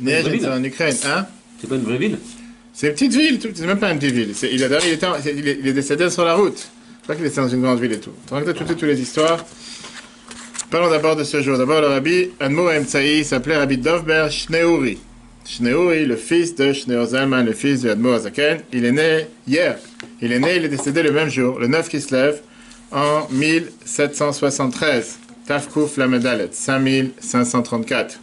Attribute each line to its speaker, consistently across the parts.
Speaker 1: Niezhny, c'est en Ukraine, hein?
Speaker 2: C'est pas une vraie ville?
Speaker 1: C'est une petite ville, c'est même pas une petite ville. Il est décédé sur la route. C'est pas qu'il est dans une grande ville et tout. Tu racontes toutes les histoires. Parlons d'abord de ce jour. D'abord, le rabbi Admour Emtsaï s'appelait Rabbi Dovber Shneuri. Shneuri, le fils de Shneor Zalman, le fils de Admour Azaken, il est né hier. Il est décédé le même jour, le 9 Kislev, en 1773. Tafkouf Lamedalet, 5534.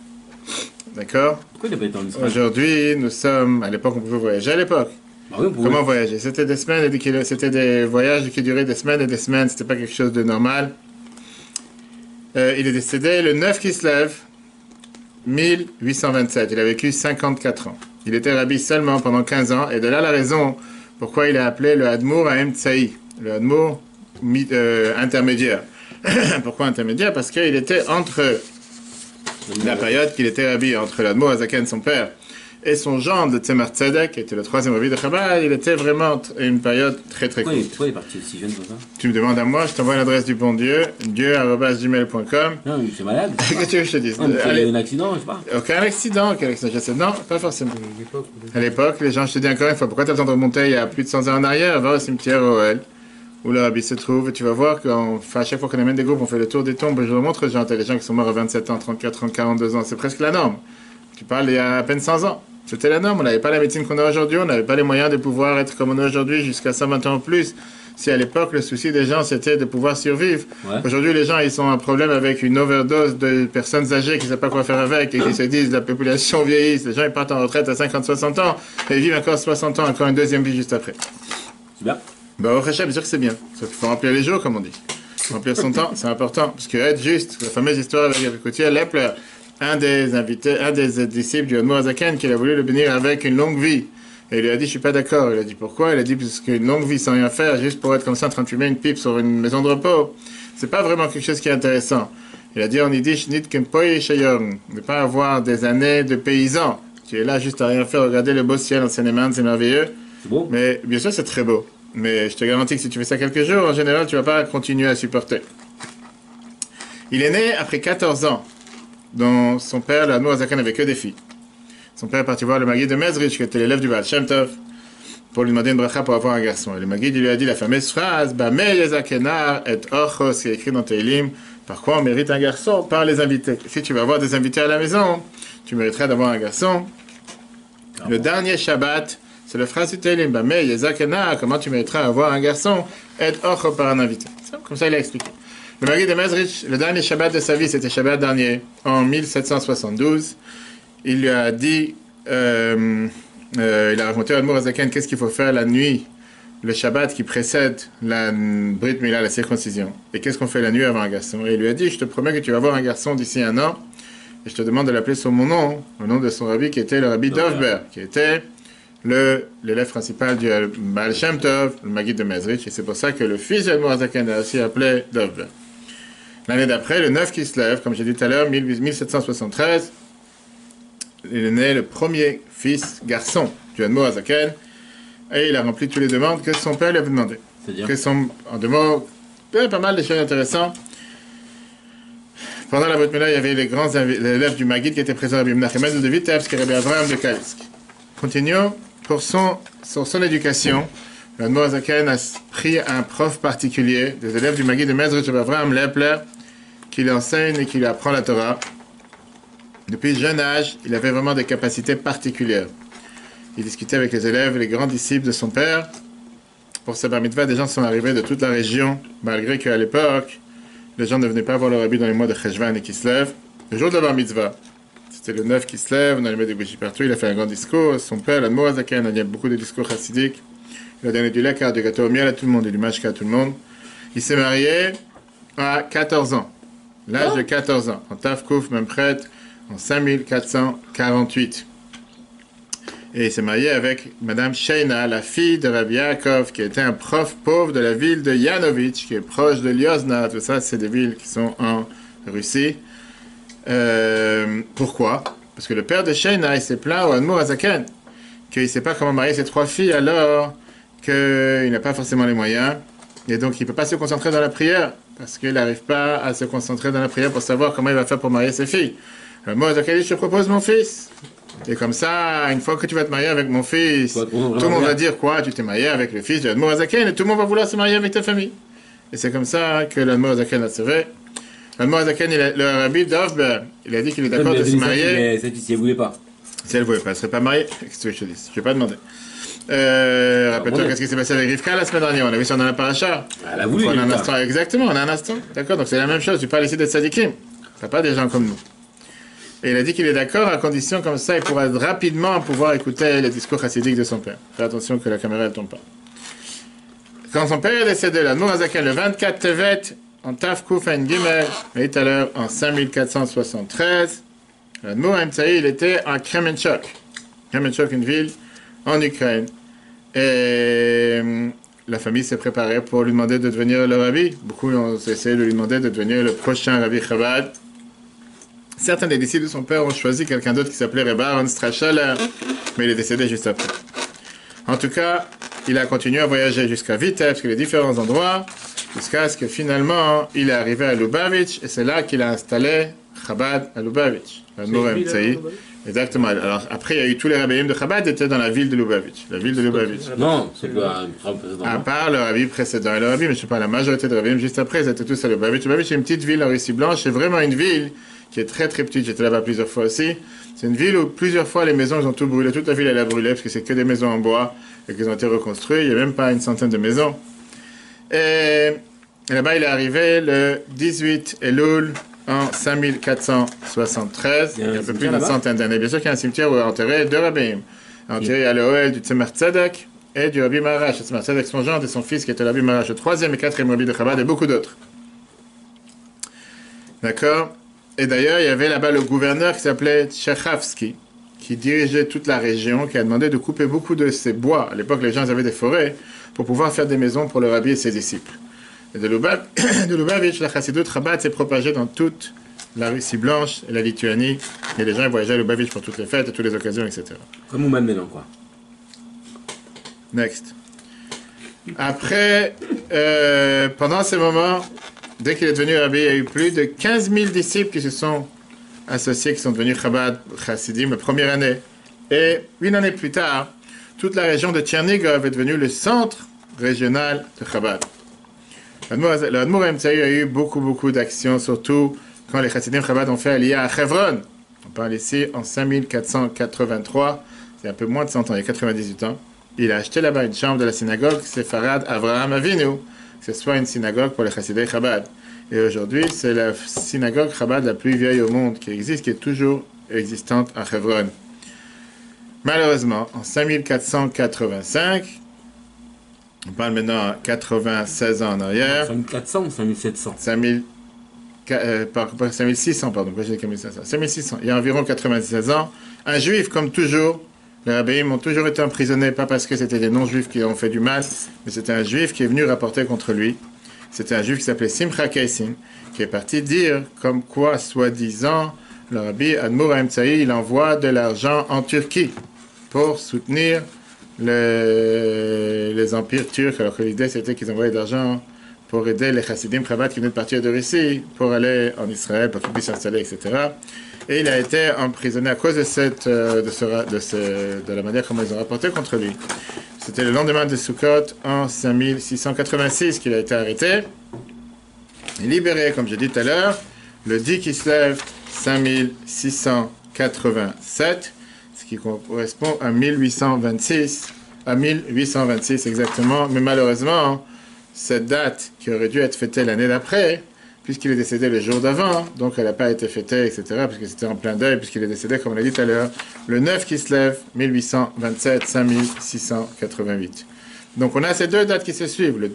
Speaker 1: D'accord?
Speaker 2: Pourquoi il n'a pas été en Israël?
Speaker 1: Aujourd'hui, nous sommes... À l'époque, on pouvait voyager. À l'époque.
Speaker 2: Ah oui,
Speaker 1: Comment voyager? C'était des semaines c'était des voyages qui duraient des semaines et des semaines. C'était pas quelque chose de normal. Il est décédé le 9 Kislev, 1827. Il a vécu 54 ans. Il était rabbi seulement pendant 15 ans. Et de là la raison pourquoi il est appelé le Admour à Emtsaï. Le Admour intermédiaire. Pourquoi intermédiaire? Parce qu'il était entre la période qu'il était rabbi, entre l'Admour Azaken, son père, et son gendre, le Tzemar Tzedek, qui était le troisième rabbi de Chabad. Il était vraiment une période très très courte.
Speaker 2: Pourquoi il est parti si jeune comme ça?
Speaker 1: Tu me demandes à moi, je t'envoie l'adresse du bon Dieu, dieu@gmail.com.
Speaker 2: Non, mais c'est malade.
Speaker 1: Qu'est-ce que tu veux que je te dise?
Speaker 2: Non, mais il y a eu un accident, je sais pas.
Speaker 1: Aucun accident, je sais. Non, pas forcément. À l'époque, les gens, je te dis encore une fois, pourquoi tu as besoin de remonter il y a plus de 100 ans en arrière, va au cimetière Orel, où le rabbi se trouve, et tu vas voir qu'à chaque fois qu'on amène des groupes, on fait le tour des tombes, et je leur montre aux gens, t'as des gens qui sont morts à 27 ans, 34 ans, 42 ans, c'est presque la norme. Tu parles il y a à peine 100 ans. C'était la norme, on n'avait pas la médecine qu'on a aujourd'hui, on n'avait pas les moyens de pouvoir être comme on est aujourd'hui jusqu'à 120 ans en plus. Si à l'époque, le souci des gens, c'était de pouvoir survivre. Ouais. Aujourd'hui, les gens, ils ont un problème avec une overdose de personnes âgées qui ne savent pas quoi faire avec et qui se disent la population vieillit. Les gens, ils partent en retraite à 50-60 ans et ils vivent encore 60 ans, encore une deuxième vie juste après.
Speaker 2: C'est bien.
Speaker 1: Bah, au Réchab, bien sûr que c'est bien. Sauf qu'il faut remplir les jours, comme on dit. Remplir son temps, c'est important. Parce que être juste, la fameuse histoire avec Koutier Lepler, un des invités, un des disciples du Admour Azaken, qui a voulu le bénir avec une longue vie. Et il lui a dit, je suis pas d'accord. Il a dit, pourquoi? Il a dit, parce qu'une longue vie sans rien faire, juste pour être comme ça en train de fumer une pipe sur une maison de repos, c'est pas vraiment quelque chose qui est intéressant. Il a dit en yiddish, nit kempoi shayorn, ne pas avoir des années de paysan. Tu es là juste à rien faire, regarder le beau ciel en Seine-et-Marne, c'est merveilleux.
Speaker 2: C'est beau.
Speaker 1: Mais bien sûr, c'est très beau. Mais je te garantis que si tu fais ça quelques jours, en général, tu vas pas continuer à supporter. Il est né après 14 ans, dont son père, l'Admour Azaken, n'avait que des filles. Son père est parti voir le Maguid de Mezrich, qui était l'élève du Baal Shem Tov, pour lui demander une bracha pour avoir un garçon. Et le Maguid lui a dit la fameuse phrase Bameh yezakenar et ochos, qui est écrit dans Teilim. Par quoi on mérite un garçon? Par les invités. Si tu vas avoir des invités à la maison, tu mériterais d'avoir un garçon. Le dernier Shabbat, c'est la phrase du Teilim Bameh yezakenar, comment tu mériterais d'avoir un garçon? Et ocho par un invité. Comme ça, il a expliqué. Le Maguid de Mezrich, le dernier Shabbat de sa vie, c'était Shabbat dernier, en 1772. Il lui a dit, il a raconté à Admour Azaken qu'est-ce qu'il faut faire la nuit, le Shabbat qui précède la Brit Mila, la circoncision. Et qu'est-ce qu'on fait la nuit avant un garçon? Et il lui a dit, je te promets que tu vas avoir un garçon d'ici un an, et je te demande de l'appeler sur mon nom, au nom de son rabbi qui était le rabbi Dovber, qui était l'élève principal du Baal Shem Tov, le Maguid de Mezrich, et c'est pour ça que le fils d'Admour Azaken a aussi appelé Dovber. L'année d'après, le 9 qui se lève, comme j'ai dit tout à l'heure, 1773, il est né le premier fils garçon du Admour Azaken et il a rempli toutes les demandes que son père lui avait demandées.
Speaker 2: C'est-à-dire
Speaker 1: en deux mots, pas mal de choses intéressantes. Pendant la Brit Mila, il y avait les grands élèves du Maguid qui étaient présents, Rabbi Menachem de Vitebsk et Rabbi Avraham de Kalisk. Continuons. Sur son éducation, l'Admour Azaken a pris un prof particulier, des élèves du Maguid de Mezrich, Rabbi Avraham Lepler, qui lui enseigne et qui lui apprend la Torah. Depuis jeune âge, il avait vraiment des capacités particulières. Il discutait avec les élèves, les grands disciples de son père. Pour sa bar mitzvah, des gens sont arrivés de toute la région, malgré qu'à l'époque, les gens ne venaient pas voir leur rabbi dans les mois de Cheshvan et Kislev. Le jour de la bar mitzvah, c'était le 9 Kislev, on allumait des bougies partout, il a fait un grand discours. Son père, l'Admour Azaken, il y a beaucoup de discours chassidiques. Il a donné du lait, du gâteau au miel à tout le monde et du mashka à tout le monde. Il s'est marié à 14 ans, l'âge de 14 ans, en Tafkouf, même prêtre, en 5448. Et il s'est marié avec Madame Sheina, la fille de Rabbi Yaakov, qui était un prof pauvre de la ville de Yanovitch, qui est proche de Liozna. Tout ça, c'est des villes qui sont en Russie. Pourquoi? Parce que le père de Sheina, il s'est plaint au Admour Azaken, qu'il ne sait pas comment marier ses 3 filles, alors qu'il n'a pas forcément les moyens. Et donc, il ne peut pas se concentrer dans la prière, parce qu'il n'arrive pas à se concentrer dans la prière pour savoir comment il va faire pour marier ses filles. Moi, Azaken, je te propose mon fils. Et comme ça, une fois que tu vas te marier avec mon fils,
Speaker 2: Toi,
Speaker 1: tout le monde va dire quoi? Tu t'es marié avec le fils de l'Admour Azaken et tout le monde va vouloir se marier avec ta famille. Et c'est comme ça que l'Admour Azaken a sauvé. L'Admour Azaken, le rabbi d'Ovber, il a dit qu'il est d'accord de se marier.
Speaker 2: Mais cette fille, si elle voulait pas.
Speaker 1: Si elle ne voulait pas, elle ne serait pas mariée. Qu'est-ce que tu veux que je te dise? Je ne vais pas demander. Rappelle-toi qu'est-ce qui s'est passé avec Rivka la semaine dernière. On a vu ça dans la paracha.
Speaker 2: Elle a voulu.
Speaker 1: On a un instant, exactement, on a un instant. D'accord, donc c'est la même chose. Tu parles ici de tzadikim. Tu pas des gens comme nous. Et il a dit qu'il est d'accord à condition comme ça, il pourra rapidement pouvoir écouter les discours chassidiques de son père. Fais attention que la caméra ne tombe pas. Quand son père est décédé, l'Admour Azaken, le 24 Tevet, en Taf Kuf Ein Gimel, mais tout à l'heure en 5473, l'Admour Emtsaï, il était à Kremenchuk. Kremenchuk, une ville en Ukraine. Et la famille s'est préparée pour lui demander de devenir le rabbi. Beaucoup ont essayé de lui demander de devenir le prochain rabbi Chabad. Certains des disciples de son père ont choisi quelqu'un d'autre qui s'appelait Rebbe Aaron Strashaler, mais il est décédé juste après. En tout cas, il a continué à voyager jusqu'à Vitebsk, les différents endroits, jusqu'à ce que finalement, il est arrivé à Lubavitch, et c'est là qu'il a installé Chabad à Lubavitch. Exactement. Alors après, il y a eu tous les rabbins de Chabad étaient dans la ville de Lubavitch. La ville de Lubavitch.
Speaker 2: Non, c'est le rabbi précédent.
Speaker 1: À part le rabbi précédent et le rabbi, mais je ne sais pas, la majorité des rabbins juste après, ils étaient tous à Lubavitch. Lubavitch, c'est une petite ville en Russie blanche, c'est vraiment une ville qui est très très petite. J'étais là-bas plusieurs fois aussi. C'est une ville où plusieurs fois les maisons ils ont tout brûlé. Toute la ville elle a brûlé parce que c'est que des maisons en bois et qu'elles ont été reconstruites. Il n'y a même pas une centaine de maisons. Et là-bas il est arrivé le 18 Elul en 5473. Il y a un peu plus d'une centaine d'années. Bien sûr qu'il y a un cimetière où est enterré deux rabbins. Enterré à l'Oel du Tzemar Tzedek et du Rabbi Marash. Le Tzemar Tzedek, son gendre et son fils qui était le Rabbi Marash, le troisième et quatrième rabbi de Chabad et beaucoup d'autres. D'accord? Et d'ailleurs, il y avait là-bas le gouverneur qui s'appelait Tcherkhavski, qui dirigeait toute la région, qui a demandé de couper beaucoup de ces bois. À l'époque, les gens avaient des forêts pour pouvoir faire des maisons pour le rabbi et ses disciples. Et de Lubavitch, la Chassidut Chabad s'est propagée dans toute la Russie blanche et la Lituanie. Et les gens voyageaient à Lubavitch pour toutes les fêtes et toutes les occasions, etc.
Speaker 2: Comme Ouman maintenant, quoi.
Speaker 1: Next. Après, pendant ces moments, dès qu'il est devenu rabbi, il y a eu plus de 15 000 disciples qui se sont associés, qui sont devenus Chabad Chassidim la première année. Et une année plus tard, toute la région de Tchernigov est devenue le centre régional de Chabad. L'Admour Emtsaï a eu beaucoup d'actions, surtout quand les Chassidim Chabad ont fait Aliyah à Hebron. On parle ici en 5483, c'est un peu moins de 100 ans, il y a 98 ans. Il a acheté là-bas une chambre de la synagogue Sepharad Avraham Avinu, que ce soit une synagogue pour les Chassidei Chabad. Et aujourd'hui, c'est la synagogue Chabad la plus vieille au monde qui existe, qui est toujours existante à Hebron. Malheureusement, en 5485, on parle maintenant à 96 ans en arrière.
Speaker 2: 5400 ou 5700
Speaker 1: 5600, pardon, pourquoi j'ai dit 5500 5600, il y a environ 96 ans, un juif, comme toujours, les rabbins ont toujours été emprisonnés, pas parce que c'était des non-juifs qui ont fait du mal, mais c'était un juif qui est venu rapporter contre lui. C'était un juif qui s'appelait Simcha Kaisin, qui est parti dire comme quoi, soi-disant, le rabbi Admour Emtsaï, il envoie de l'argent en Turquie pour soutenir les empires turcs, alors que l'idée c'était qu'ils envoyaient de l'argent pour aider les Chassidim Chabad qui venaient de partir de Russie pour aller en Israël, pour qu'ils puissent s'installer, etc. Et il a été emprisonné à cause de la manière comment ils ont rapporté contre lui. C'était le lendemain de Sukkot en 5686 qu'il a été arrêté et libéré, comme j'ai dit tout à l'heure, le 10 Kislev 5687, ce qui correspond à 1826 exactement. Mais malheureusement, cette date qui aurait dû être fêtée l'année d'après, puisqu'il est décédé le jour d'avant, donc elle n'a pas été fêtée, etc., parce que c'était en plein deuil, puisqu'il est décédé, comme on l'a dit tout à l'heure, le 9 Kislev, 1827, 5688. Donc on a ces deux dates qui se suivent, le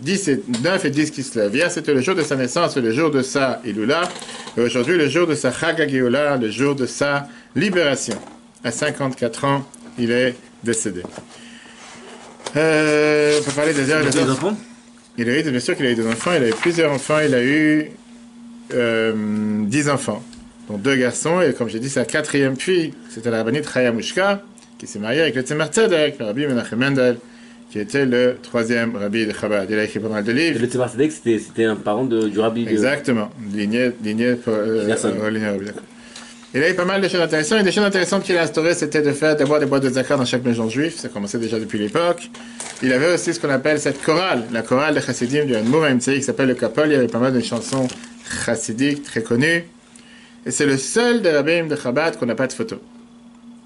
Speaker 1: 9 et 10 Kislev. Hier, c'était le jour de sa naissance, le jour de sa Ilula, et aujourd'hui, le jour de sa Chag HaGeula, le jour de sa libération. À 54 ans, il est décédé. On peut parler des heures et des enfants. Il a eu, bien sûr qu'il a eu des enfants, il a eu plusieurs enfants, il a eu 10 enfants, dont 2 garçons, et comme j'ai dit, c'est la 4e fille, c'était la rabbinite Chaya Mushka, qui s'est mariée avec le Tzemar Tzedek, le rabbi Menachem Mendel, qui était le 3e rabbi de Chabad. Il a écrit pas mal de livres.
Speaker 2: Et le Tzemar Tzedek, c'était un parent du rabbi de...
Speaker 1: Exactement, lignée pour... Il a eu pas mal de choses intéressantes. Une des choses intéressantes qu'il a instaurées, c'était d'avoir des boîtes de Zakar dans chaque maison juive. Ça commençait déjà depuis l'époque. Il avait aussi ce qu'on appelle cette chorale, la chorale de Chassidim du Admour MCI qui s'appelle le Kapol. Il y avait pas mal de chansons chassidiques très connues. Et c'est le seul des rabbins de Chabad qu'on n'a pas de photo.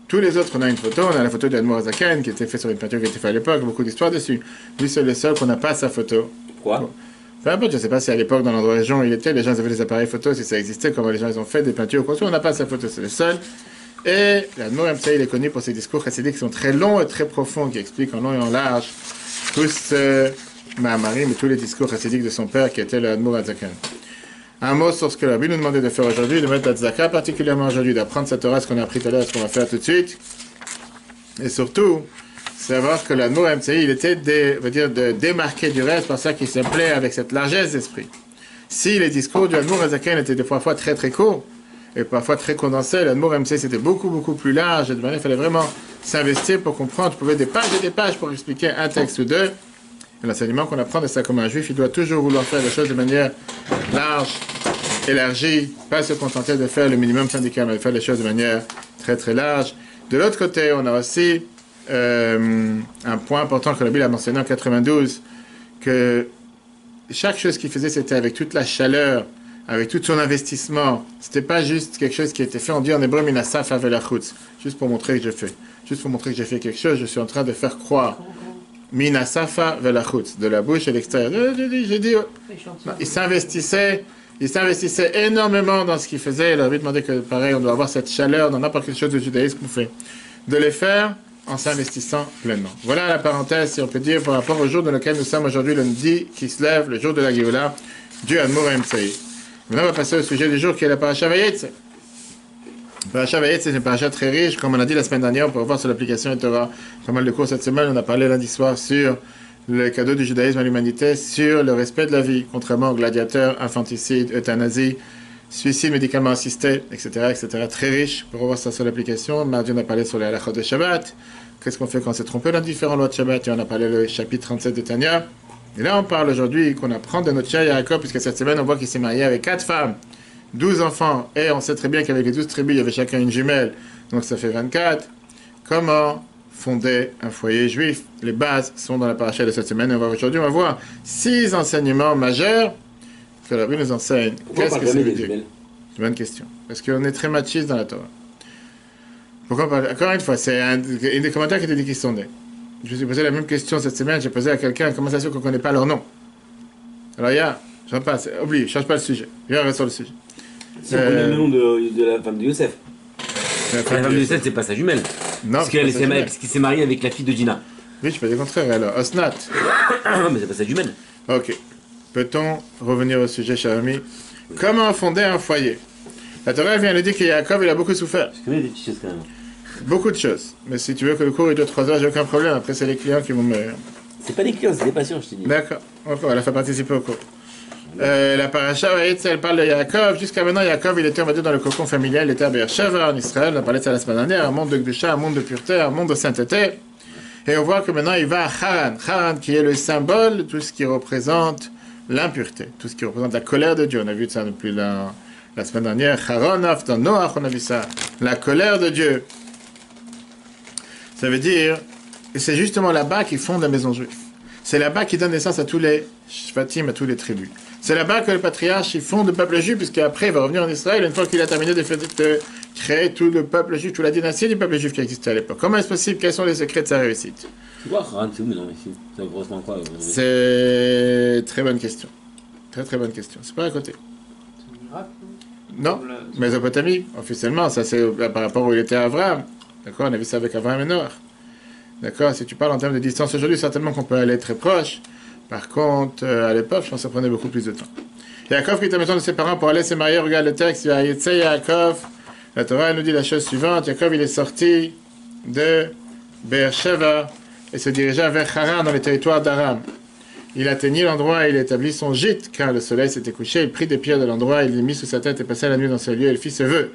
Speaker 1: Tous les autres, on a une photo. On a la photo d'Admour Azaken qui était faite sur une peinture qui était faite à l'époque. Beaucoup d'histoires dessus. Lui, c'est le seul qu'on n'a pas sa photo.
Speaker 2: Quoi?
Speaker 1: Peu importe, je ne sais pas si à l'époque, dans l'endroit région où il était, les gens avaient des appareils photo, si ça existait, comment les gens ils ont fait des peintures ou quoi. On n'a pas sa photo, c'est le seul. Et l'Admour MCI, il est connu pour ses discours chassidiques qui sont très longs et très profonds, qui expliquent en long et en large tous Mahamarim et tous les discours chassidiques de son père, qui était l'Admour Azaken. Un mot sur ce que la Bible nous demandait de faire aujourd'hui, de mettre la tzedaka particulièrement aujourd'hui, d'apprendre cette Torah, ce qu'on a appris tout à l'heure, ce qu'on va faire tout de suite. Et surtout, savoir que l'Admour MCI, il était de démarqué du reste par ça qu'il s'appelait avec cette largesse d'esprit. Si les discours du Admour Azaken étaient des fois très très courts, et parfois très condensés, l'Admour MCI c'était beaucoup plus large, et de manière il fallait vraiment s'investir pour comprendre. Tu pouvais des pages et des pages pour expliquer un texte ou deux. Et l'enseignement qu'on apprend de ça comme un juif, il doit toujours vouloir faire les choses de manière large, élargie, pas se contenter de faire le minimum syndical, mais de faire les choses de manière très très large. De l'autre côté, on a aussi un point important que la Bible a mentionné en 92, que chaque chose qu'il faisait, c'était avec toute la chaleur, avec tout son investissement. C'était pas juste quelque chose qui était fait, on dit en hébreu, minasaf avelachutz, juste pour montrer que je fais. Juste pour montrer que j'ai fait quelque chose, je suis en train de faire croire. Minasafa velachutz, de la bouche à l'extérieur. J'ai dit, il s'investissait énormément dans ce qu'il faisait. Il avait demandé que, pareil, on doit avoir cette chaleur dans n'importe quelle chose du judaïsme qu'on fait. De les faire en s'investissant pleinement. Voilà la parenthèse, si on peut dire, par rapport au jour dans lequel nous sommes aujourd'hui, le Midi qui se lève, le jour de la Géoula, du Admour MCI. Maintenant, on va passer au sujet du jour qui est la paracha Vayetze. La paracha Vayetze, c'est une paracha très riche. Comme on a dit la semaine dernière, on peut voir sur l'application Torah pas mal de cours cette semaine. On a parlé lundi soir sur le cadeau du judaïsme à l'humanité, sur le respect de la vie, contrairement aux gladiateurs, infanticide, euthanasie, suicide médicalement assisté, etc., etc. Très riche. On peut revoir ça sur l'application. Mardi, on a parlé sur les halachot de Shabbat. Qu'est-ce qu'on fait quand on s'est trompé dans différentes lois de Shabbat? Et on a parlé le chapitre 37 de Tanya. Et là, on parle aujourd'hui qu'on apprend de notre cher Yaakov, puisque cette semaine, on voit qu'il s'est marié avec 4 femmes, 12 enfants, et on sait très bien qu'avec les 12 tribus, il y avait chacun une jumelle, donc ça fait 24. Comment fonder un foyer juif? Les bases sont dans la paracha de cette semaine. Et aujourd'hui, on va voir 6 enseignements majeurs que la Bible nous enseigne. Qu'est-ce que ça veut dire? C'est une bonne question. Parce qu'on est très machiste dans la Torah. Pourquoi pas? Encore une fois, c'est un des commentaires qui était dit qu'ils sont nés. Je me suis posé la même question cette semaine. J'ai posé à quelqu'un comment ça se fait qu'on ne connaît pas leur nom. Alors, il y a, je ne passe, oublie, change pas le sujet. Viens, reste sur le sujet.
Speaker 2: Si on connaît le nom de la femme de Youssef. La femme de Youssef, c'est pas sa jumelle.
Speaker 1: Non,
Speaker 2: parce qu'il s'est marié avec la fille de Dina.
Speaker 1: Oui, je peux dire le contraire alors. Osnat.
Speaker 2: Non, mais c'est pas sa jumelle.
Speaker 1: Ok. Peut-on revenir au sujet, cher ami? Comment fonder un foyer? La Torah vient de dire que Yaakov, il a beaucoup souffert.
Speaker 2: Je connais des petites choses quand même.
Speaker 1: Beaucoup de choses. Mais si tu veux que le cours il dure 3 heures, j'ai aucun problème. Après, c'est les clients qui vont me...
Speaker 2: C'est pas des clients, c'est des patients, je t'ai dit.
Speaker 1: D'accord. Encore, elle a fait participer au cours. La paracha, elle parle de Yaakov. Jusqu'à maintenant, Yaakov, il était, on va dire, dans le cocon familial. Il était à Beersheva, en Israël. On a parlé de ça la semaine dernière. Un monde de Gdusha, un monde de pureté, un monde de sainteté. Et on voit que maintenant, il va à Haran. Haran, qui est le symbole de tout ce qui représente l'impureté. Tout ce qui représente la colère de Dieu. On a vu ça depuis la semaine dernière. Haranaf, dans Noach, on a vu ça. La colère de Dieu. Ça veut dire que c'est justement là-bas qu'ils fondent la maison juive. C'est là-bas qu'ils donnent naissance à tous les shvatim, à tous les tribus. C'est là-bas que le patriarche il fonde le peuple juif, puisqu'après il va revenir en Israël une fois qu'il a terminé de créer tout le peuple juif, toute la dynastie du peuple juif qui existait à l'époque. Comment est-ce possible? Quels sont les secrets de sa réussite?
Speaker 2: C'est quoi Haran? C'est où maintenant ici? Ça correspond quoi?
Speaker 1: C'est très bonne question. Très très bonne question. C'est pas à côté.
Speaker 3: C'est un miracle.
Speaker 1: Non, Mésopotamie, officiellement, ça c'est par rapport où il était Abraham. D'accord, on a vu ça avec Abraham et Noach. D'accord, si tu parles en termes de distance aujourd'hui, certainement qu'on peut aller très proche. Par contre, à l'époque, je pense que ça prenait beaucoup plus de temps. Yaakov quitte la maison de ses parents pour aller se marier. Regarde le texte, Yaakov. La Torah nous dit la chose suivante. Yaakov, il est sorti de Beersheva et se dirigea vers Haran dans les territoires d'Aram. Il atteignit l'endroit et il établit son gîte. Quand le soleil s'était couché, il prit des pierres de l'endroit, il les mit sous sa tête et passa la nuit dans ce lieu. Et il fit ce vœu.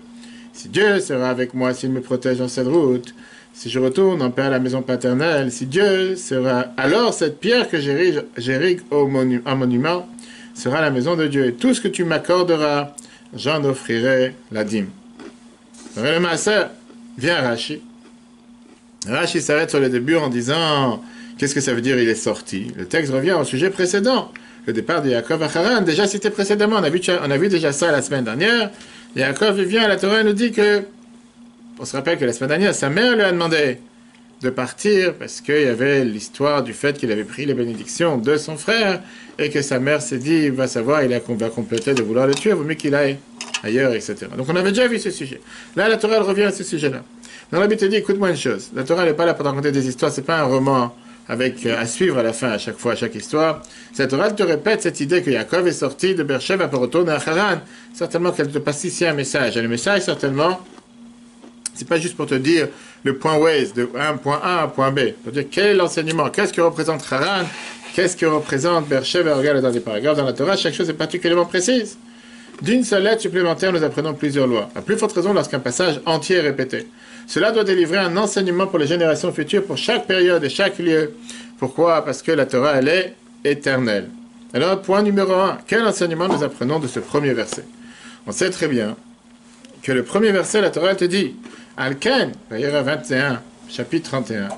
Speaker 1: Si Dieu sera avec moi, s'il me protège dans cette route, si je retourne en paix à la maison paternelle, si Dieu sera... Alors cette pierre que j'érigue un monument sera la maison de Dieu. Et tout ce que tu m'accorderas, j'en offrirai la dîme. Le Maaser vient à Rashi. Rashi s'arrête sur le début en disant qu'est-ce que ça veut dire il est sorti. Le texte revient au sujet précédent. Le départ de Yaakov à Haran, déjà cité précédemment, on a vu déjà ça la semaine dernière. Yaakov vient à la Torah et nous dit que, on se rappelle que la semaine dernière, sa mère lui a demandé de partir parce qu'il y avait l'histoire du fait qu'il avait pris les bénédictions de son frère et que sa mère s'est dit, il va savoir, va compléter de vouloir le tuer, il vaut mieux qu'il aille ailleurs, etc. Donc on avait déjà vu ce sujet. Là, la Torah elle revient à ce sujet-là. Dans la Bible, te dit, écoute-moi une chose, la Torah n'est pas là pour te raconter des histoires, c'est pas un roman avec à suivre à la fin, à chaque fois, à chaque histoire. Cette Torah te répète cette idée que Yaakov est sorti de Beersheba pour retourner à Haran. Certainement qu'elle te passe ici un message. Et le message, certainement, c'est pas juste pour te dire le point Waze de un point A à un point B. Pour dire quel est l'enseignement, qu'est-ce que représente Haran, qu'est-ce que représente Beersheba. Regarde dans des paragraphes dans la Torah, chaque chose est particulièrement précise. D'une seule lettre supplémentaire, nous apprenons plusieurs lois. À plus forte raison lorsqu'un passage entier est répété. Cela doit délivrer un enseignement pour les générations futures, pour chaque période et chaque lieu. Pourquoi? Parce que la Torah, elle est éternelle. Alors, point numéro 1, quel enseignement nous apprenons de ce premier verset? On sait très bien que le premier verset, la Torah, elle te dit, Al-Ken, Vayera 21, chapitre 31,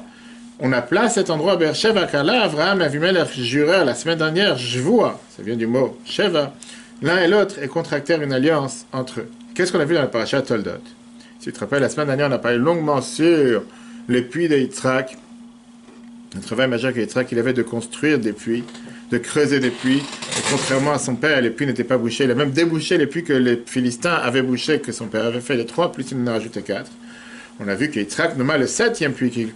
Speaker 1: on appela cet endroit Beersheba, car là, Abraham et Avimelech jurèrent la semaine dernière, Jvoua, ça vient du mot Sheva, l'un et l'autre, et contractèrent une alliance entre eux. Qu'est-ce qu'on a vu dans la paracha Toldot? Si tu te rappelles, la semaine dernière, on a parlé longuement sur les puits de Yitzhak, le travail majeur que Yitzhak il avait de construire des puits, de creuser des puits. Et contrairement à son père, les puits n'étaient pas bouchés. Il a même débouché les puits que les Philistins avaient bouchés, que son père avait fait les 3, plus il en a rajouté 4. On a vu que Yitzhak nomma le 7e puits qu'ils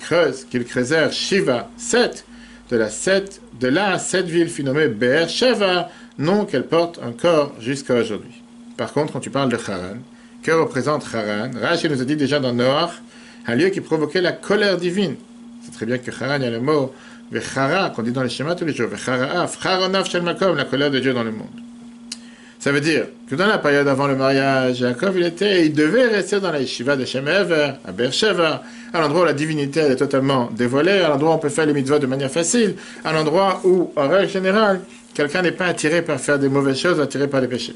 Speaker 1: creusèrent, Shiva, 7. De là, cette ville fut nommée Beersheva, nom qu'elle porte encore jusqu'à aujourd'hui. Par contre, quand tu parles de Haran, que représente Haran? Rashi nous a dit déjà dans Noach, un lieu qui provoquait la colère divine. C'est très bien que Haran, il y a le mot Vechara, qu'on dit dans les schémas tous les jours, Vechara'af, Charonav Shel Makom, la colère de Dieu dans le monde. Ça veut dire que dans la période avant le mariage, Jacob, il devait rester dans la yeshiva de Shem Ever, à Beersheba, à l'endroit où la divinité elle est totalement dévoilée, à l'endroit où on peut faire les mitzvot de manière facile, à l'endroit où, en règle générale, quelqu'un n'est pas attiré par faire des mauvaises choses, attiré par les péchés.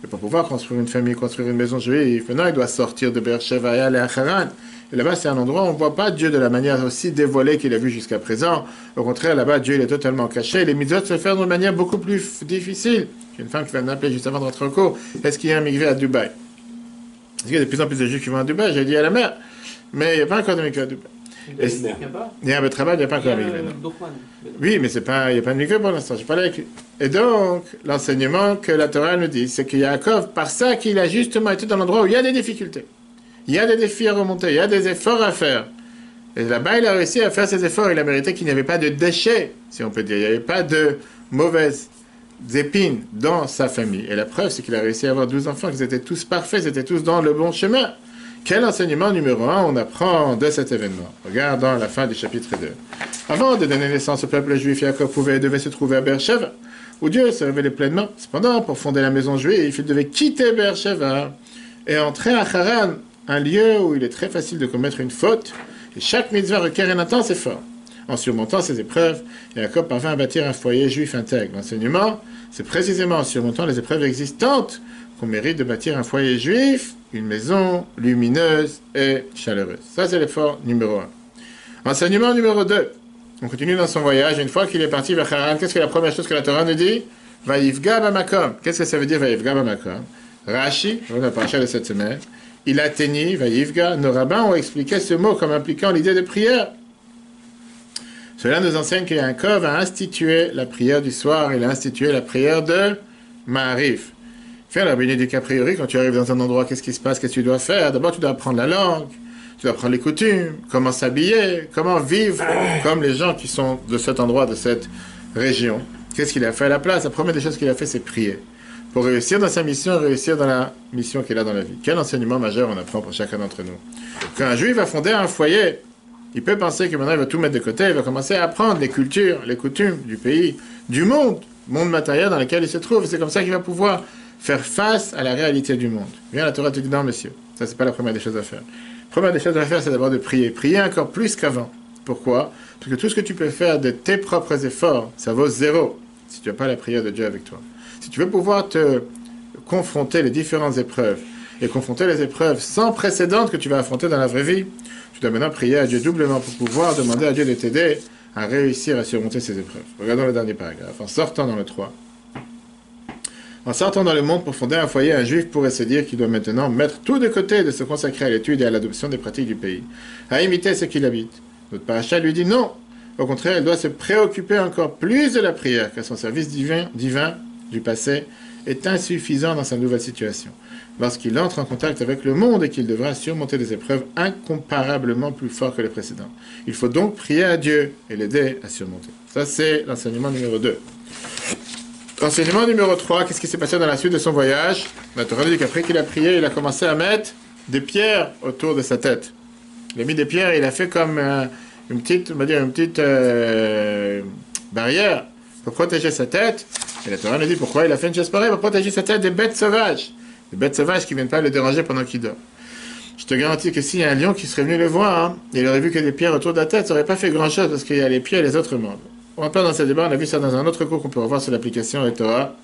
Speaker 1: Mais pour pouvoir construire une famille, construire une maison juive, maintenant il doit sortir de Beersheba et aller à Haran. Et là-bas, c'est un endroit où on ne voit pas Dieu de la manière aussi dévoilée qu'il a vu jusqu'à présent. Au contraire, là-bas, Dieu il est totalement caché. Les mitzvot se font d'une manière beaucoup plus difficile. J'ai une femme qui va m'appeler juste avant de rentrer au cours. Est-ce qu'il y a un mikvé à Dubaï? Est-ce qu'il y a de plus en plus de juifs qui vont à Dubaï? J'ai dit à la mer. Mais il n'y a pas encore de mikvé à Dubaï. Il y a un travail, il n'y a pas encore un mikvé. Oui, mais il n'y a pas de mikvé pour l'instant. J'ai parlé avec lui. Et donc, l'enseignement que la Torah nous dit, c'est que Yaakov, par ça qu'il a justement été dans l'endroit où il y a des difficultés. Il y a des défis à remonter, il y a des efforts à faire. Et là-bas, il a réussi à faire ces efforts. Il a mérité qu'il n'y avait pas de déchets, si on peut dire. Il n'y avait pas de mauvaises épines dans sa famille. Et la preuve, c'est qu'il a réussi à avoir 12 enfants, qu'ils étaient tous parfaits, ils étaient tous dans le bon chemin. Quel enseignement numéro 1 on apprend de cet événement? Regarde dans la fin du chapitre 2. Avant de donner naissance au peuple juif, Yaakov devait se trouver à Beersheba, où Dieu se révélait pleinement. Cependant, pour fonder la maison juive, il devait quitter Beersheba et entrer à Haran, un lieu où il est très facile de commettre une faute, et chaque mitzvah requiert un intense effort. En surmontant ces épreuves, Yaakov parvint à bâtir un foyer juif intègre. L'enseignement, c'est précisément en surmontant les épreuves existantes qu'on mérite de bâtir un foyer juif, une maison lumineuse et chaleureuse. Ça, c'est l'effort numéro 1. Enseignement numéro 2. On continue dans son voyage. Une fois qu'il est parti vers Haran, qu'est-ce que la première chose que la Torah nous dit? Vaïfga bamakom. Qu'est-ce que ça veut dire Vaïfga bamakom? Rashi, on a parlé de cette semaine, il atteignit, Vaïfga, nos rabbins ont expliqué ce mot comme impliquant l'idée de prière. Cela nous enseigne que Yaakov a institué la prière du soir, il a institué la prière de Ma'ariv. Faire la bénédiction a priori, quand tu arrives dans un endroit, qu'est-ce qui se passe, qu'est-ce que tu dois faire? D'abord, tu dois apprendre la langue, tu dois apprendre les coutumes, comment s'habiller, comment vivre, comme les gens qui sont de cet endroit, de cette région. Qu'est-ce qu'il a fait à la place? La première des choses qu'il a fait, c'est prier. Pour réussir dans sa mission, réussir dans la mission qu'il a dans la vie. Quel enseignement majeur on apprend pour chacun d'entre nous? Quand un juif va fonder un foyer, il peut penser que maintenant il va tout mettre de côté, il va commencer à apprendre les cultures, les coutumes du pays, du monde matériel dans lequel il se trouve. C'est comme ça qu'il va pouvoir faire face à la réalité du monde. Bien, la Torah te dit non, monsieur. Ça, c'est pas la première des choses à faire. La première des choses à faire, c'est d'abord de prier. Prier encore plus qu'avant. Pourquoi? Parce que tout ce que tu peux faire de tes propres efforts, ça vaut 0 si tu n'as pas la prière de Dieu avec toi. Si tu veux pouvoir te confronter les différentes épreuves et confronter les épreuves sans précédent que tu vas affronter dans la vraie vie, tu dois maintenant prier à Dieu doublement pour pouvoir demander à Dieu de t'aider à réussir à surmonter ces épreuves. Regardons le dernier paragraphe. En sortant dans le 3. En sortant dans le monde pour fonder un foyer, un juif pourrait se dire qu'il doit maintenant mettre tout de côté de se consacrer à l'étude et à l'adoption des pratiques du pays, à imiter ce qu'il habite. Notre paracha lui dit non. Au contraire, il doit se préoccuper encore plus de la prière, car son service divin du passé est insuffisant dans sa nouvelle situation. Lorsqu'il entre en contact avec le monde et qu'il devra surmonter des épreuves incomparablement plus fortes que les précédentes. Il faut donc prier à Dieu et l'aider à surmonter. Ça, c'est l'enseignement numéro 2. Enseignement numéro 3, qu'est-ce qui s'est passé dans la suite de son voyage? La Torah dit qu'après qu'il a prié, il a commencé à mettre des pierres autour de sa tête. Il a mis des pierres et il a fait comme une petite barrière pour protéger sa tête. Et la Torah nous dit pourquoi il a fait une chose pareille, pour protéger sa tête des bêtes sauvages. Des bêtes sauvages qui ne viennent pas le déranger pendant qu'il dort. Je te garantis que s'il y a un lion qui serait venu le voir, il aurait vu que des pierres autour de la tête, ça n'aurait pas fait grand-chose parce qu'il y a les pieds et les autres membres. On va pas dans ce débat, on a vu ça dans un autre cours qu'on peut revoir sur l'application de Torah.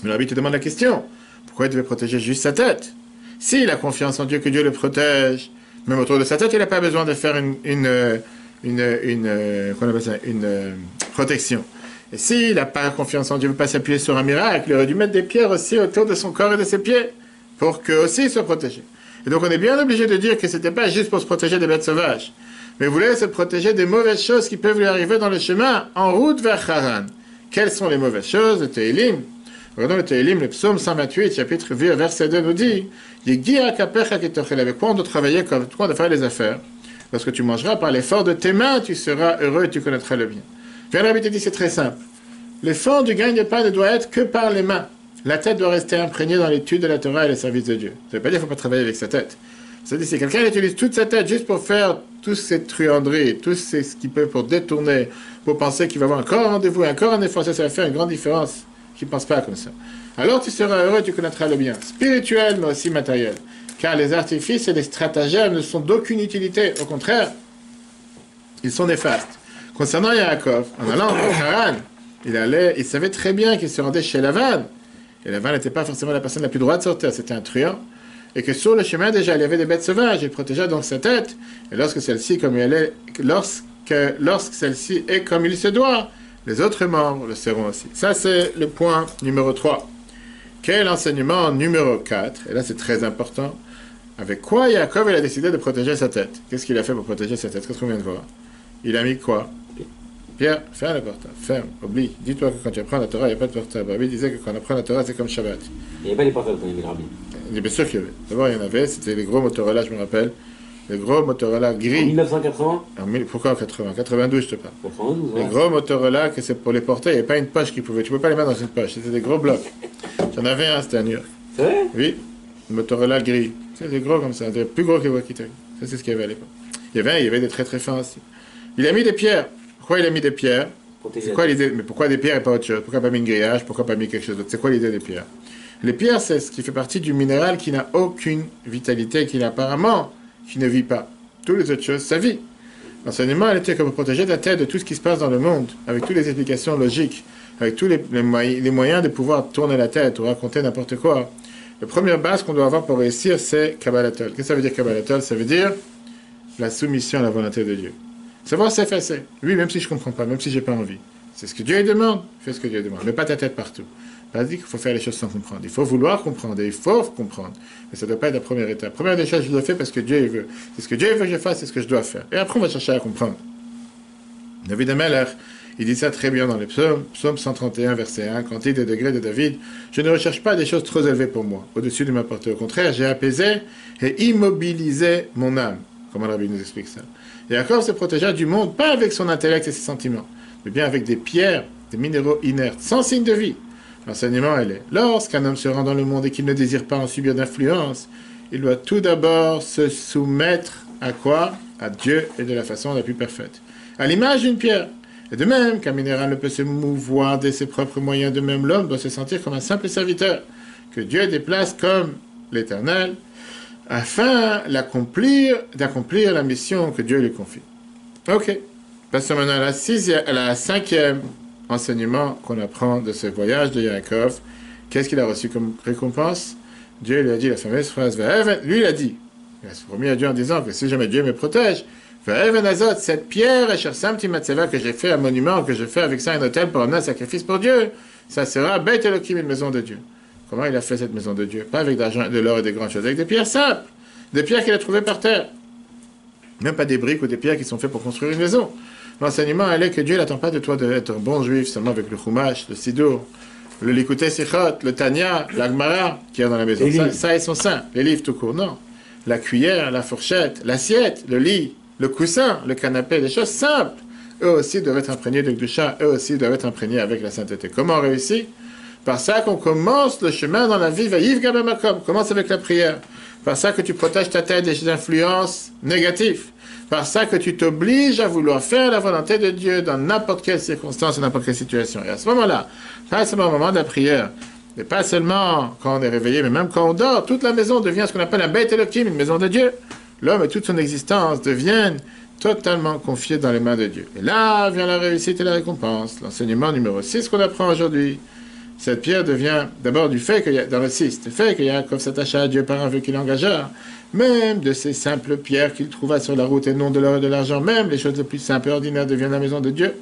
Speaker 1: Le rabbi te demande la question, pourquoi il devait protéger juste sa tête? S'il a confiance en Dieu, que Dieu le protège, même autour de sa tête, il n'a pas besoin de faire une protection. Et s'il n'a pas confiance en Dieu, il ne veut pas s'appuyer sur un miracle, il aurait dû mettre des pierres aussi autour de son corps et de ses pieds, pour qu'eux aussi il soit protégé. Et donc on est bien obligé de dire que ce n'était pas juste pour se protéger des bêtes sauvages, mais il voulait se protéger des mauvaises choses qui peuvent lui arriver dans le chemin, en route vers Haran. Quelles sont les mauvaises choses? Le Tehillim. Regardons le Tehillim, le psaume 128, chapitre 8, verset 2 nous dit avec quoi on doit travailler, quoi on doit faire les affaires. Lorsque tu mangeras par l'effort de tes mains, tu seras heureux et tu connaîtras le bien. Bien, la Bible dit c'est très simple. L'effort du gain de pain ne doit être que par les mains. La tête doit rester imprégnée dans l'étude de la Torah et le service de Dieu. Ça ne veut pas dire qu'il ne faut pas travailler avec sa tête. Ça veut dire que si quelqu'un utilise toute sa tête juste pour faire toutes ces truanderies, tout ce qu'il peut pour détourner, pour penser qu'il va avoir encore un rendez-vous, encore un effort, ça va faire une grande différence. Qui ne pense pas comme ça. Alors tu seras heureux, tu connaîtras le bien, spirituel mais aussi matériel. Car les artifices et les stratagèmes ne sont d'aucune utilité. Au contraire, ils sont néfastes. Concernant Yaakov, en allant à Haran, il savait très bien qu'il se rendait chez Lavan. Et Lavan n'était pas forcément la personne la plus droite sur terre, c'était un truand. Et que sur le chemin, déjà, il y avait des bêtes sauvages. Il protégeait donc sa tête. Et lorsque celle-ci est comme il se doit, les autres membres le seront aussi. Ça, c'est le point numéro 3. Quel enseignement numéro 4? Et là, c'est très important. Avec quoi Yaakov, il a décidé de protéger sa tête? Qu'est-ce qu'il a fait pour protéger sa tête? Qu'est-ce qu'on vient de voir? Il a mis quoi? Pierre, ferme le portable. Ferme, oublie. Dis-toi que quand tu apprends la Torah, il n'y a pas de portable. Rabbi disait que quand on apprend la Torah, c'est comme Shabbat.
Speaker 2: Il n'y avait pas les portables quand il y avait le Rabbi.
Speaker 1: Bien sûr qu'il y avait. D'abord, il y en avait. C'était les gros Motorola, je me rappelle. Les gros Motorola gris.
Speaker 2: En 1980
Speaker 1: Pourquoi en 80? 92, je te parle.
Speaker 2: 92, ouais.
Speaker 1: Les gros Motorola, que c'est pour les porter, il n'y avait pas une poche qui pouvait. Tu ne peux pas les mettre dans une poche. C'était des gros blocs. J'en avais un, c'était à New York.
Speaker 2: C'est vrai?
Speaker 1: Oui. Motorola gris. C'est des gros comme ça. Des plus gros que les walkie-talkie. Ça, c'est ce qu'il y avait à l'époque. Il y avait des très très fins aussi. Il a mis des pierres. Pourquoi il a mis des pierres? C'est quoi l'idée? Mais pourquoi des pierres et pas autre chose? Pourquoi pas mis une grillage? Pourquoi pas mis quelque chose d'autre? C'est quoi l'idée des pierres? Les pierres, c'est ce qui fait partie du minéral qui n'a aucune vitalité, qui ne vit pas. Toutes les autres choses, ça vit. L'enseignement, elle était comme pour protéger ta tête de tout ce qui se passe dans le monde, avec toutes les explications logiques, avec tous les moyens de pouvoir tourner la tête ou raconter n'importe quoi. La première base qu'on doit avoir pour réussir, c'est Kabbalatol. Qu'est-ce que ça veut dire Kabbalatol? Ça veut dire la soumission à la volonté de Dieu. Savoir s'effacer. Oui, même si je ne comprends pas, même si je n'ai pas envie. C'est ce que Dieu demande. Fais ce que Dieu demande. Mets pas ta tête partout. Pas dit qu'il faut faire les choses sans comprendre. Il faut vouloir comprendre et il faut comprendre. Mais ça ne doit pas être la première étape. La première des choses, je le fais parce que Dieu veut. C'est ce que Dieu veut que je fasse, c'est ce que je dois faire. Et après, on va chercher à comprendre. David Ameller, il dit ça très bien dans les psaumes. Psaume 131, verset 1. Cantique des degrés de David. Je ne recherche pas des choses trop élevées pour moi, au-dessus de ma portée. Au contraire, j'ai apaisé et immobilisé mon âme. Comment le Rabbi nous explique ça? Et Yaakov se protégea du monde, pas avec son intellect et ses sentiments, mais bien avec des pierres, des minéraux inertes, sans signe de vie. L'enseignement, elle est, lorsqu'un homme se rend dans le monde et qu'il ne désire pas en subir d'influence, il doit tout d'abord se soumettre à quoi? À Dieu et de la façon la plus parfaite. À l'image d'une pierre. Et de même qu'un minéral ne peut se mouvoir de ses propres moyens, de même l'homme doit se sentir comme un simple serviteur, que Dieu déplace comme l'Éternel, afin d'accomplir la mission que Dieu lui confie. Ok. Passons maintenant à la cinquième enseignement qu'on apprend de ce voyage de Yaakov. Qu'est-ce qu'il a reçu comme récompense? Dieu lui a dit la fameuse phrase, lui il a dit, il a promis à Dieu en disant que si jamais Dieu me protège, cette pierre, que j'ai fait un monument, que je fais avec ça un autel pour amener un sacrifice pour Dieu, ça sera Beit Elohim, une maison de Dieu. Comment il a fait cette maison de Dieu? Pas avec d'argent, de l'or et des grandes choses, avec des pierres simples, des pierres qu'il a trouvées par terre. Même pas des briques ou des pierres qui sont faites pour construire une maison. L'enseignement est que Dieu n'attend pas de toi d'être un bon juif seulement avec le Chumash, le Sidour, le Likutei Sichot, le Tanya, la Gemara qui est dans la maison. Ça, ils sont saints. Les livres tout court, non. La cuillère, la fourchette, l'assiette, le lit, le coussin, le canapé, des choses simples. Eux aussi doivent être imprégnés de Gdusha, eux aussi doivent être imprégnés avec la sainteté. Comment on réussit? Par ça qu'on commence le chemin dans la vie, Vaïv Gabamakom, commence avec la prière. Par ça que tu protèges ta tête des influences négatives. Par ça que tu t'obliges à vouloir faire la volonté de Dieu dans n'importe quelle circonstance et n'importe quelle situation. Et à ce moment-là, pas seulement au moment de la prière, mais pas seulement quand on est réveillé, mais même quand on dort, toute la maison devient ce qu'on appelle un Beit Elohim, une maison de Dieu. L'homme et toute son existence deviennent totalement confiés dans les mains de Dieu. Et là vient la réussite et la récompense. L'enseignement numéro 6 qu'on apprend aujourd'hui. Cette pierre devient d'abord du fait qu'il y a, dans le 6, le fait que Yaakov s'attacha à Dieu par un vœu qu'il engagea, même de ces simples pierres qu'il trouva sur la route et non de l'or et de l'argent, même les choses les plus simples et ordinaires deviennent la maison de Dieu.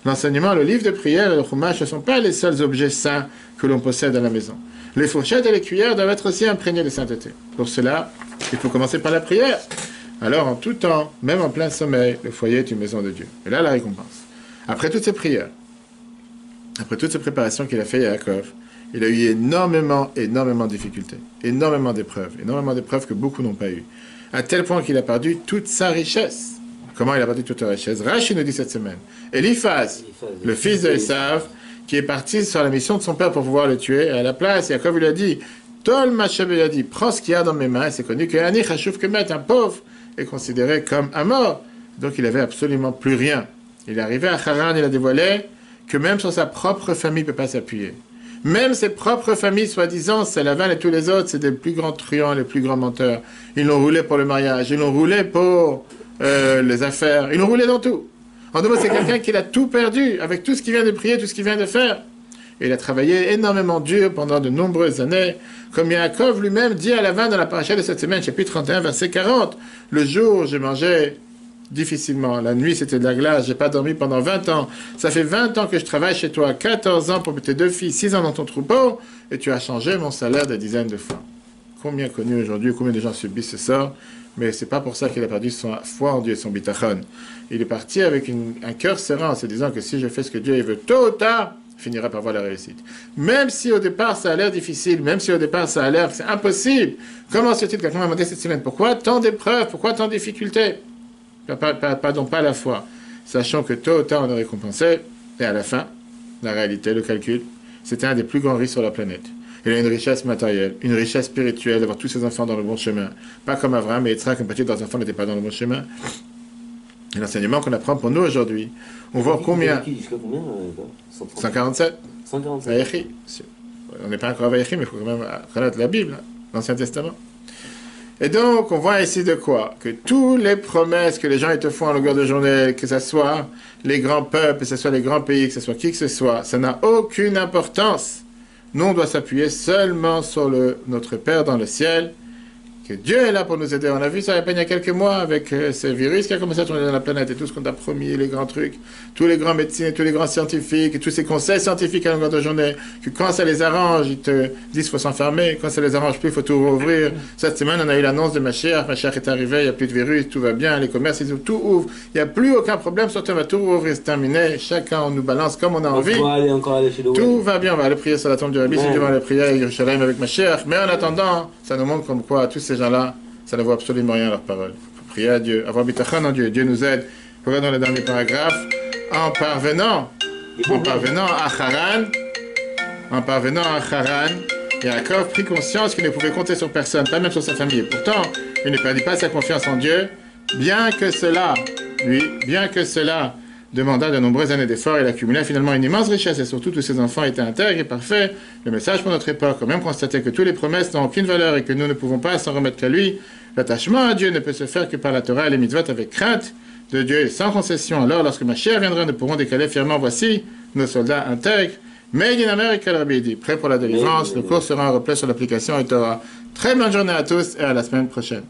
Speaker 1: L'enseignement, le livre de prière et le chumash ne sont pas les seuls objets saints que l'on possède à la maison. Les fourchettes et les cuillères doivent être aussi imprégnées de sainteté. Pour cela, il faut commencer par la prière. Alors, en tout temps, même en plein sommeil, le foyer est une maison de Dieu. Et là, la récompense. Après toutes ces prières, après toutes ces préparations qu'il a fait Yaakov, il a eu énormément de difficultés, énormément d'épreuves que beaucoup n'ont pas eues, à tel point qu'il a perdu toute sa richesse. Comment il a perdu toute sa richesse? Rashi nous dit cette semaine. Eliphaz, le fils de Esav, qui est parti sur la mission de son père pour pouvoir le tuer, à la place, Yaakov lui a dit, Tol Machab, il a dit, prends ce qu'il y a dans mes mains, c'est connu que Ani Chashuv Kemet, un pauvre, est considéré comme un mort. Donc il avait absolument plus rien. Il est arrivé à Haran, il a dévoilé que même sur sa propre famille, il ne peut pas s'appuyer. Même ses propres familles, soi-disant, c'est Lavan et tous les autres, c'est des plus grands truands, les plus grands menteurs. Ils l'ont roulé pour le mariage, ils l'ont roulé pour les affaires, ils l'ont roulé dans tout. En deux mots, c'est quelqu'un qui a tout perdu, avec tout ce qu'il vient de prier, tout ce qu'il vient de faire. Et il a travaillé énormément dur pendant de nombreuses années. Comme Yaakov lui-même dit à Lavan dans la paracha de cette semaine, chapitre 31, verset 40, « Le jour, je mangeais difficilement. La nuit, c'était de la glace. J'ai pas dormi pendant 20 ans. Ça fait 20 ans que je travaille chez toi. 14 ans pour tes 2 filles, 6 ans dans ton troupeau. Et tu as changé mon salaire des dizaines de fois. » Combien connu aujourd'hui, combien de gens subissent ce sort. Mais c'est pas pour ça qu'il a perdu son foi en Dieu et son bitachon. Il est parti avec un cœur serein en se disant que si je fais ce que Dieu veut, tôt ou tard, finira par voir la réussite. Même si au départ ça a l'air difficile, même si au départ ça a l'air que c'est impossible. Comment se fait-il, quelqu'un m'a demandé cette semaine, pourquoi tant d'épreuves, pourquoi tant de difficultés? Pardon, pas la foi. Sachant que tôt ou tard on est récompensé, et à la fin, la réalité, le calcul, c'était un des plus grands riches sur la planète. Il a une richesse matérielle, une richesse spirituelle, d'avoir tous ses enfants dans le bon chemin. Pas comme Abraham et Yitzhak, un petit de leurs enfants n'étaient pas dans le bon chemin. Et l'enseignement qu'on apprend pour nous aujourd'hui, on voit combien... 147 147. On n'est pas encore à Vayechi, mais il faut quand même connaître la Bible, l'Ancien Testament. Et donc, on voit ici de quoi? Que toutes les promesses que les gens ils te font en longueur de journée, que ce soit les grands peuples, que ce soit les grands pays, que ce soit qui que ce soit, ça n'a aucune importance. Nous, on doit s'appuyer seulement sur notre Père dans le ciel, que Dieu est là pour nous aider. On a vu ça il y a quelques mois avec ce virus qui a commencé à tourner dans la planète et tout ce qu'on a promis, les grands trucs, tous les grands médecins, et tous les grands scientifiques, et tous ces conseils scientifiques à longueur de journée, que quand ça les arrange, ils te disent qu'il faut s'enfermer, quand ça les arrange plus, il faut tout rouvrir. Cette semaine, on a eu l'annonce de Mashiach est arrivé, il n'y a plus de virus, tout va bien, les commerces, ils ouvrent, tout ouvre, il n'y a plus aucun problème, surtout on va tout rouvrir, c'est terminé, chacun on nous balance comme on a envie.
Speaker 2: On va aller encore aller chez
Speaker 1: tout va bien, on va aller prier sur la tombe du Rabbi, on va aller prier à Yerushalayim avec Mashiach, mais en attendant, ça nous montre comme quoi tous ces gens-là, ça ne vaut absolument rien leurs paroles. Il faut prier à Dieu, avoir bitachon en Dieu. Dieu nous aide. Regarde dans le dernier paragraphe. En parvenant à Haran, Yaakov prit conscience qu'il ne pouvait compter sur personne, pas même sur sa famille. Pourtant, il ne perdit pas sa confiance en Dieu, bien que cela demanda de nombreuses années d'efforts. Il accumula finalement une immense richesse et surtout tous ses enfants étaient intègres et parfaits. Le message pour notre époque a même constaté que toutes les promesses n'ont aucune valeur et que nous ne pouvons pas s'en remettre qu'à lui. L'attachement à Dieu ne peut se faire que par la Torah et les mitzvot avec crainte de Dieu et sans concession. Alors, lorsque ma chair viendra, nous pourrons décaler fièrement. Voici nos soldats intègres. Made in America, le Rabbi dit, prêt pour la délivrance. Le cours sera un replay sur l'application et Torah. Très bonne journée à tous et à la semaine prochaine.